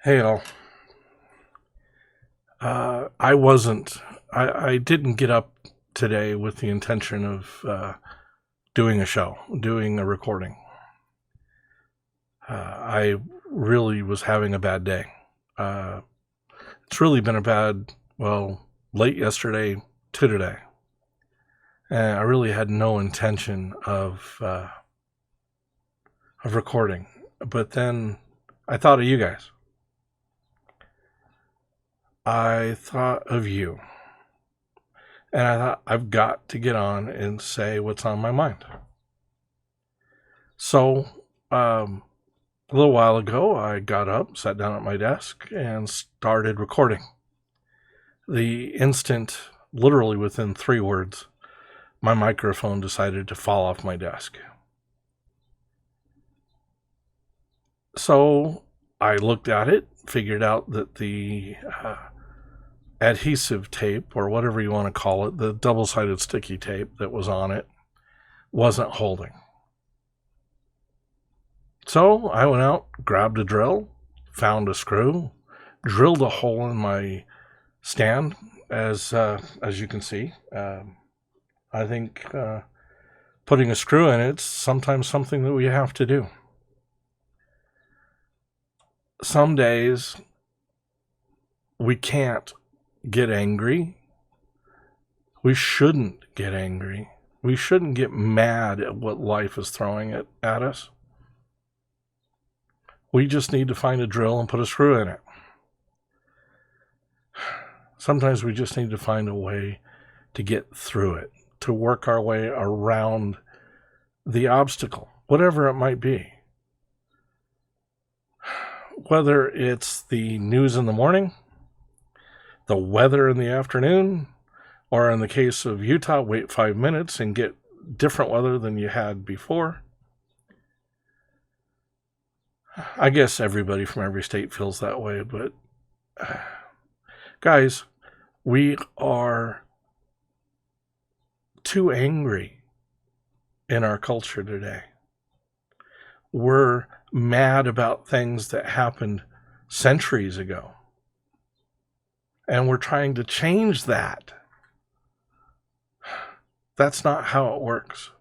Hey, all. I didn't get up today with the intention of doing a show, doing a recording. I really was having a bad day. Uh, it's really been late yesterday to today. And I really had no intention of recording. But then I thought of you guys. I thought of you. And I thought, I've got to get on and say what's on my mind. So, a little while ago, I got up, sat down at my desk, and started recording. The instant, literally within 3 words, my microphone decided to fall off my desk. So I looked at it, figured out that the adhesive tape, or whatever you want to call it, the double-sided sticky tape that was on it, wasn't holding. So I went out, grabbed a drill, found a screw, drilled a hole in my stand, as you can see. I think putting a screw in it's sometimes something that we have to do. Some days we can't get angry. We shouldn't get angry. We shouldn't get mad at what life is throwing at us. We just need to find a drill and put a screw in it. Sometimes we just need to find a way to get through it, to work our way around the obstacle, whatever it might be. Whether it's the news in the morning, the weather in the afternoon, or in the case of Utah, wait 5 minutes and get different weather than you had before. I guess everybody from every state feels that way, but guys, we are too angry in our culture today. We're mad about things that happened centuries ago. And we're trying to change that. That's not how it works.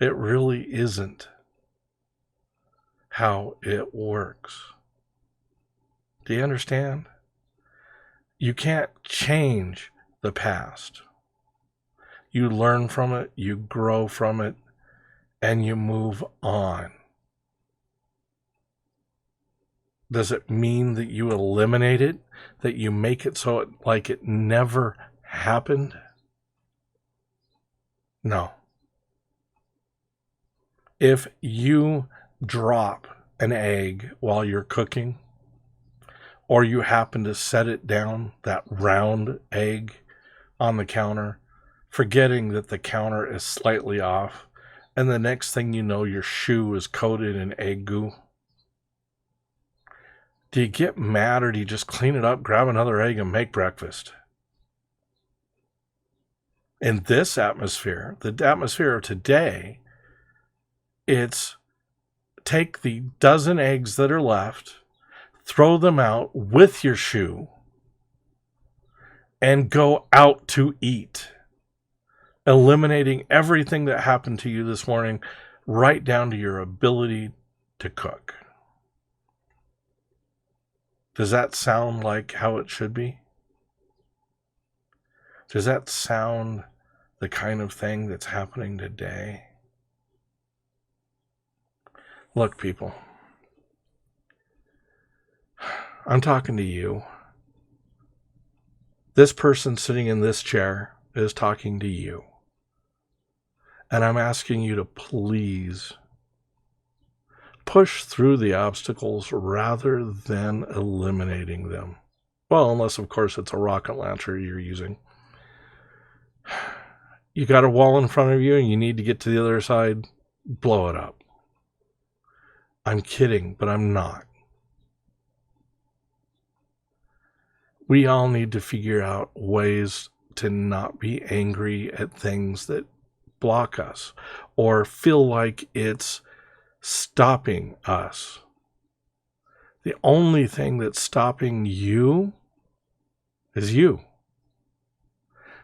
It really isn't how it works. Do you understand? You can't change the past. You learn from it, you grow from it, and you move on. Does it mean that you eliminate it? That you make it so it never happened? No. If you drop an egg while you're cooking, or you happen to set it down, that round egg, on the counter, forgetting that the counter is slightly off, and the next thing you know, your shoe is coated in egg goo. Do you get mad, or do you just clean it up, grab another egg, and make breakfast? In this atmosphere, the atmosphere of today, it's take the dozen eggs that are left, throw them out with your shoe, and go out to eat, eliminating everything that happened to you this morning, right down to your ability to cook. Does that sound like how it should be? Does that sound the kind of thing that's happening today? Look, people, I'm talking to you. This person sitting in this chair is talking to you. And I'm asking you to please push through the obstacles rather than eliminating them. Well, unless, of course, it's a rocket launcher you're using. You got a wall in front of you and you need to get to the other side, blow it up. I'm kidding, but I'm not. We all need to figure out ways to not be angry at things that block us or feel like it's stopping us. The only thing that's stopping you is you.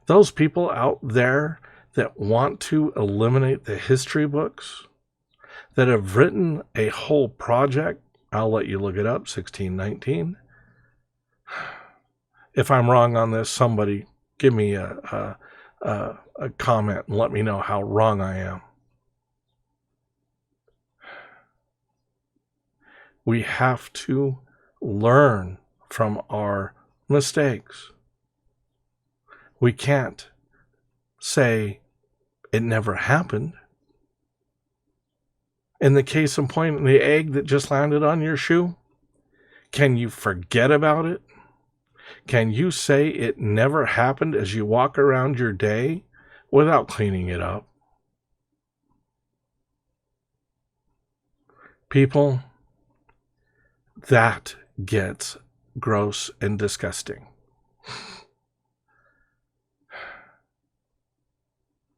Those people out there that want to eliminate the history books, that have written a whole project, I'll let you look it up, 1619. If I'm wrong on this, somebody give me a comment and let me know how wrong I am. We have to learn from our mistakes. We can't say it never happened. In the case in point, the egg that just landed on your shoe, can you forget about it? Can you say it never happened as you walk around your day without cleaning it up? People, that gets gross and disgusting.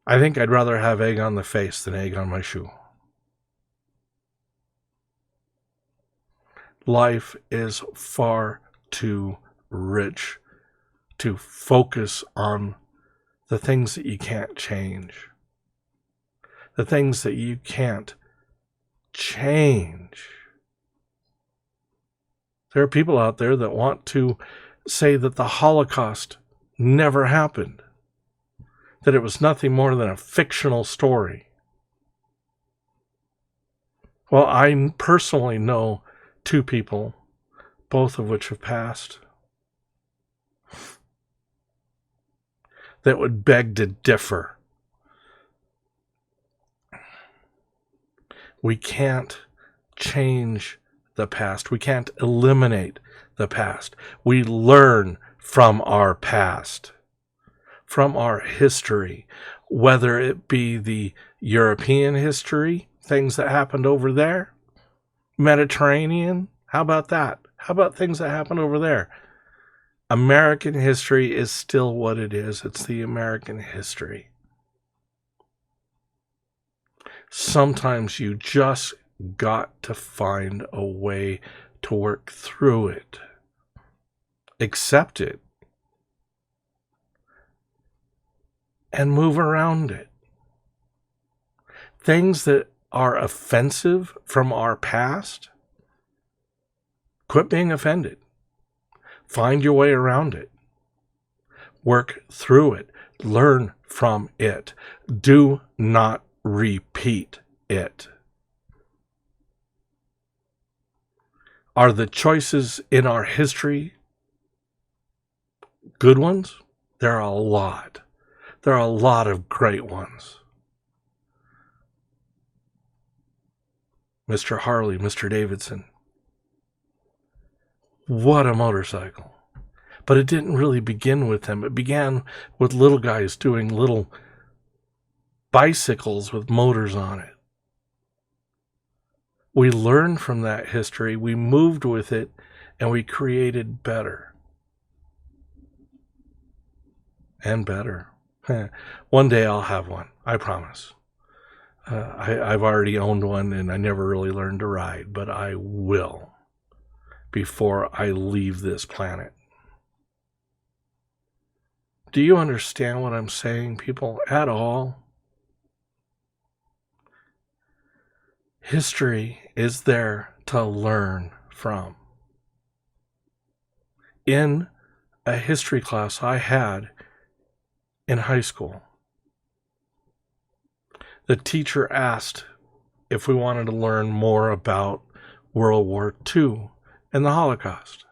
I think I'd rather have egg on the face than egg on my shoe. Life is far too rich to focus on the things that you can't change, the things that you can't change. There are people out there that want to say that the Holocaust never happened, that it was nothing more than a fictional story. Well, I personally know 2 people, both of which have passed, that would beg to differ. We can't change the past. We can't eliminate the past. We learn from our past, from our history, whether it be the European history, things that happened over there, Mediterranean, how about that? How about things that happened over there? American history is still what it is. It's the American history. Sometimes you just got to find a way to work through it. Accept it. And move around it. Things that are offensive from our past, quit being offended. Find your way around it. Work through it. Learn from it. Do not repeat it. Are the choices in our history good ones? There are a lot. There are a lot of great ones. Mr. Harley, Mr. Davidson. What a motorcycle. But it didn't really begin with them. It began with little guys doing little bicycles with motors on it. We learned from that history, we moved with it, and we created better. And better. One day I'll have one, I promise. I've already owned one and I never really learned to ride, but I will before I leave this planet. Do you understand what I'm saying, people, at all? History is there to learn from. In a history class I had in high school, the teacher asked if we wanted to learn more about World War II and the Holocaust.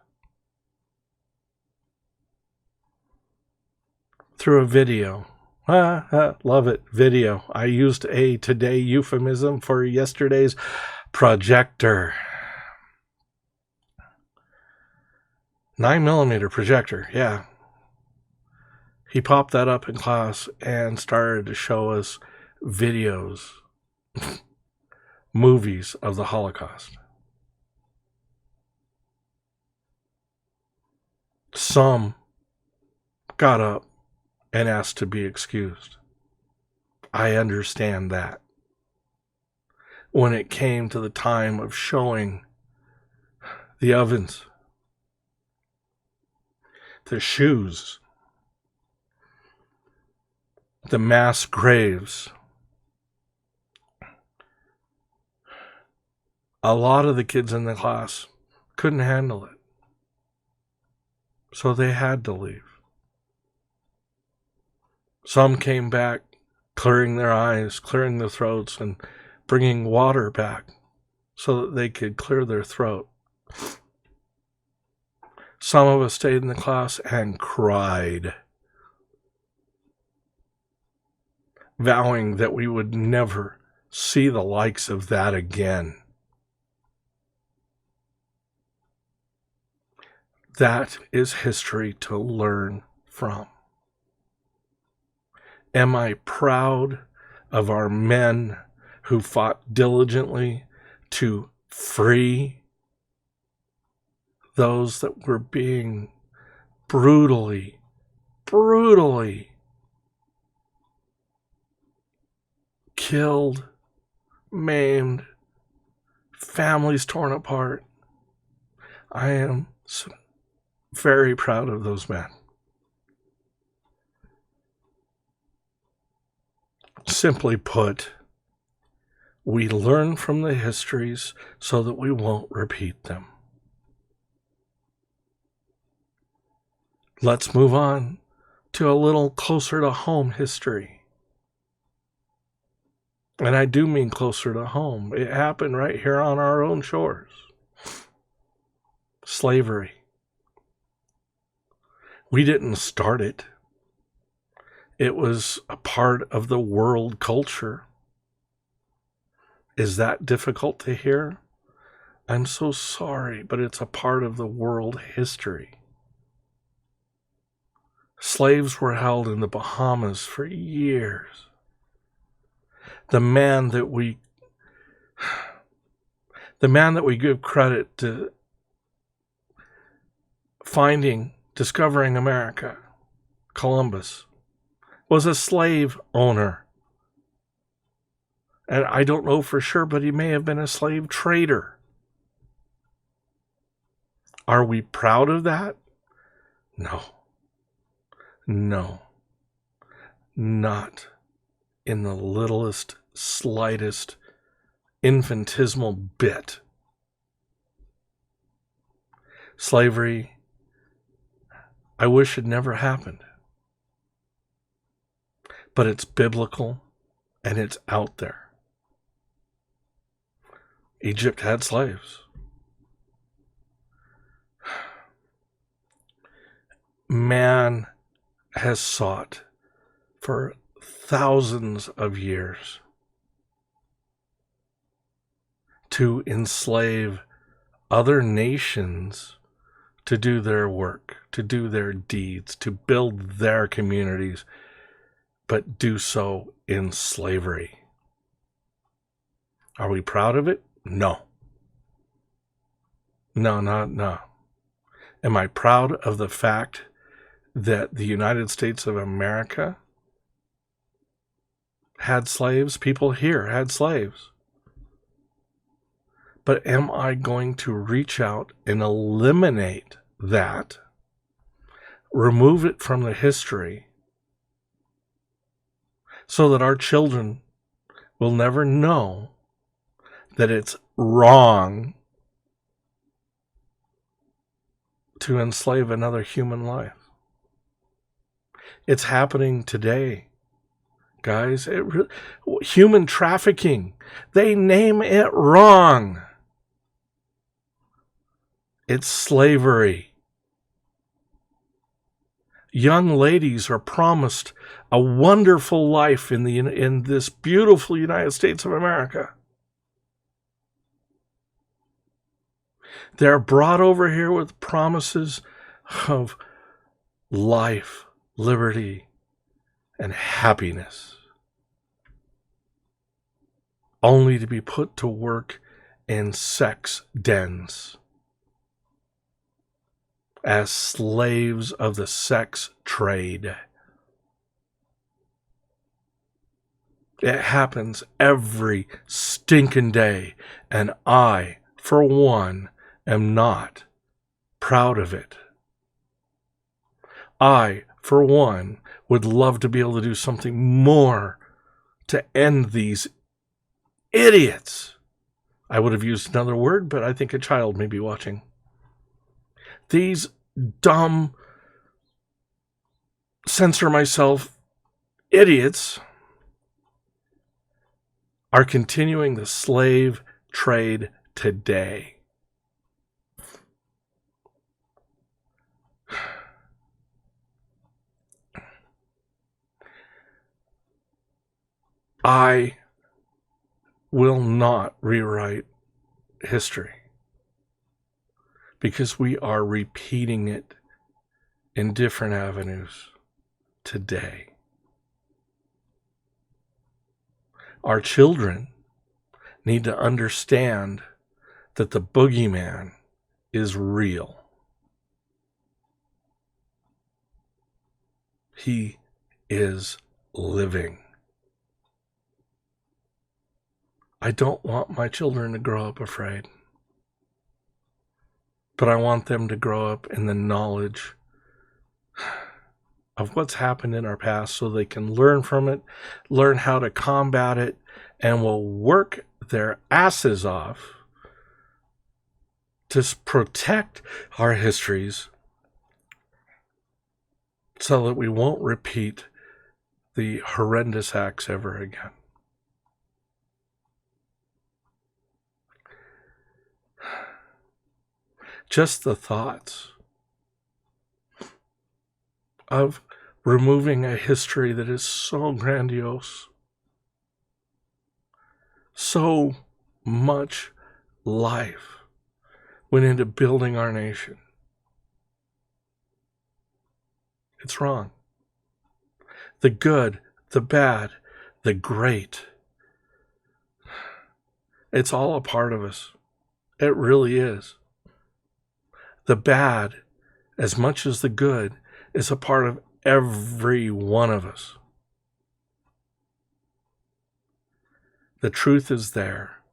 Through a video. Love it. Video. I used a today euphemism for yesterday's projector. 9mm projector, yeah. He popped that up in class and started to show us videos, movies of the Holocaust. Some got up and asked to be excused. I understand that. When it came to the time of showing the ovens, the shoes, the mass graves. A lot of the kids in the class couldn't handle it, so they had to leave. Some came back clearing their eyes, clearing their throats, and bringing water back so that they could clear their throat. Some of us stayed in the class and cried, vowing that we would never see the likes of that again. That is history to learn from. Am I proud of our men who fought diligently to free those that were being brutally killed, maimed, families torn apart? I am very proud of those men. Simply put, we learn from the histories so that we won't repeat them. Let's move on to a little closer to home history. And I do mean closer to home. It happened right here on our own shores. Slavery. We didn't start it. It was a part of the world culture. Is that difficult to hear? I'm so sorry, but it's a part of the world history. Slaves were held in the Bahamas for years. The man that we give credit to discovering America, Columbus, was a slave owner. And I don't know for sure, but he may have been a slave trader. Are we proud of that? No. Not in the littlest, slightest, infinitesimal bit. Slavery, I wish it never happened. But it's biblical and it's out there. Egypt had slaves. Man has sought for thousands of years to enslave other nations to do their work, to do their deeds, to build their communities, but do so in slavery. Are we proud of it? No. No. Am I proud of the fact that the United States of America had slaves? People here had slaves. But am I going to reach out and eliminate that, remove it from the history, so that our children will never know that it's wrong to enslave another human life? It's happening today, guys. Human trafficking, they name it wrong. It's slavery. Young ladies are promised a wonderful life in this beautiful United States of America. They're brought over here with promises of life, liberty, and happiness, only to be put to work in sex dens as slaves of the sex trade. It happens every stinking day, and I, for one, am not proud of it. I, for one, would love to be able to do something more to end these idiots. I would have used another word, but I think a child may be watching. These dumb, censor myself idiots are continuing the slave trade today. I will not rewrite history because we are repeating it in different avenues today. Our children need to understand that the boogeyman is real. He is living. I don't want my children to grow up afraid, but I want them to grow up in the knowledge of what's happened in our past so they can learn from it, learn how to combat it, and will work their asses off to protect our histories so that we won't repeat the horrendous acts ever again. Just the thoughts of removing a history that is so grandiose, so much life went into building our nation. It's wrong. The good, the bad, the great, it's all a part of us. It really is. The bad, as much as the good, is a part of every one of us. The truth is there.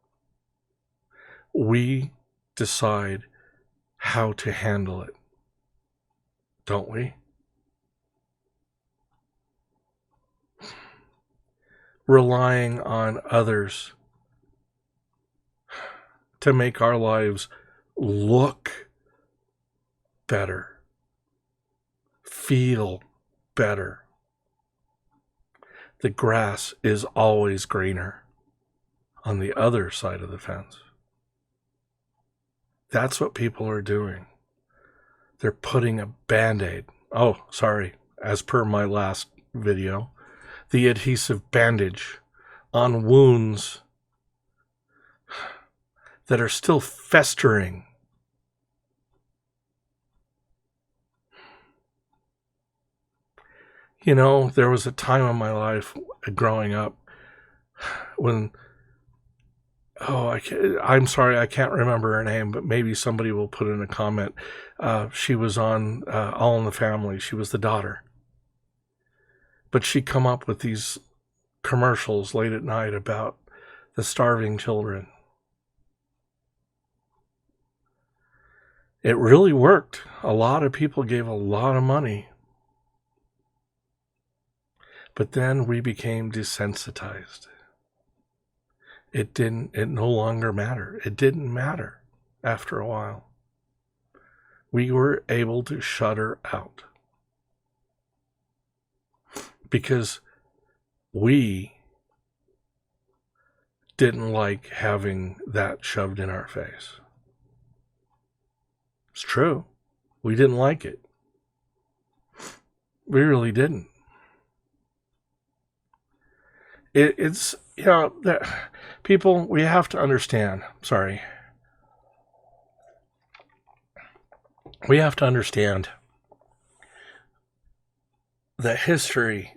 We decide how to handle it, don't we? Relying on others to make our lives look better, feel better. The grass is always greener on the other side of the fence. That's what people are doing. They're putting a Band-Aid. Oh, sorry. As per my last video, the adhesive bandage on wounds that are still festering. You know, there was a time in my life growing up when, I'm sorry, I can't remember her name, but maybe somebody will put in a comment. She was on All in the Family. She was the daughter. But she'd come up with these commercials late at night about the starving children. It really worked. A lot of people gave a lot of money. But then we became desensitized. It no longer mattered. It didn't matter after a while. We were able to shut her out. Because we didn't like having that shoved in our face. It's true. We didn't like it. We really didn't. It's, you know, people, we have to understand. Sorry. We have to understand that history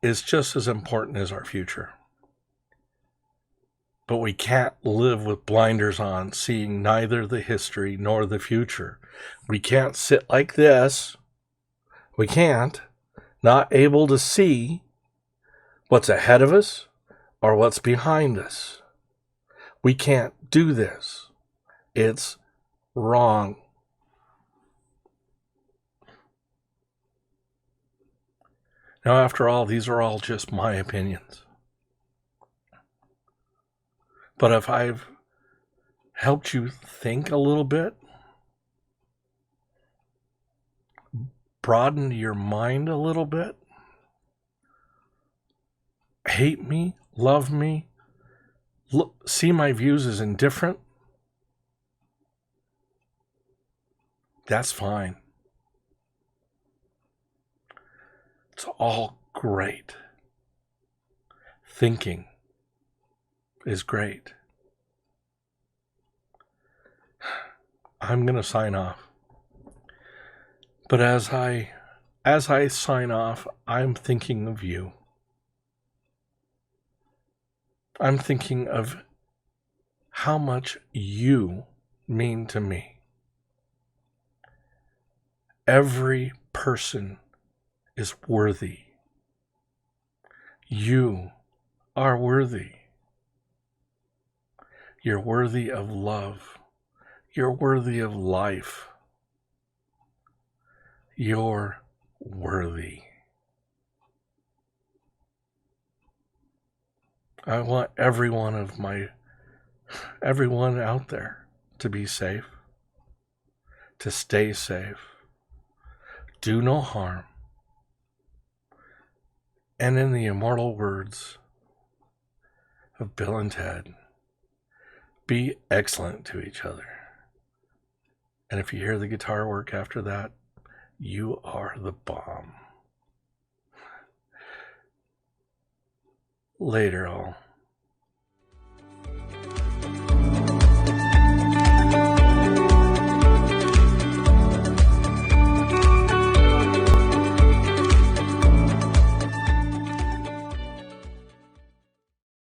is just as important as our future. But we can't live with blinders on, seeing neither the history nor the future. We can't sit like this. We can't. Not able to see what's ahead of us or what's behind us. We can't do this. It's Wrong. Now, after all, these are all just my opinions. But if I've helped you think a little bit, broadened your mind a little bit, hate me, love me, see my views as indifferent, that's fine. It's all great. Thinking is great. I'm going to sign off. But as I sign off, I'm thinking of you. I'm thinking of how much you mean to me. Every person is worthy. You are worthy. You're worthy of love. You're worthy of life. You're worthy. I want everyone out there to be safe, to stay safe, do no harm, and in the immortal words of Bill and Ted, be excellent to each other. And if you hear the guitar work after that, you are the bomb. Later, all.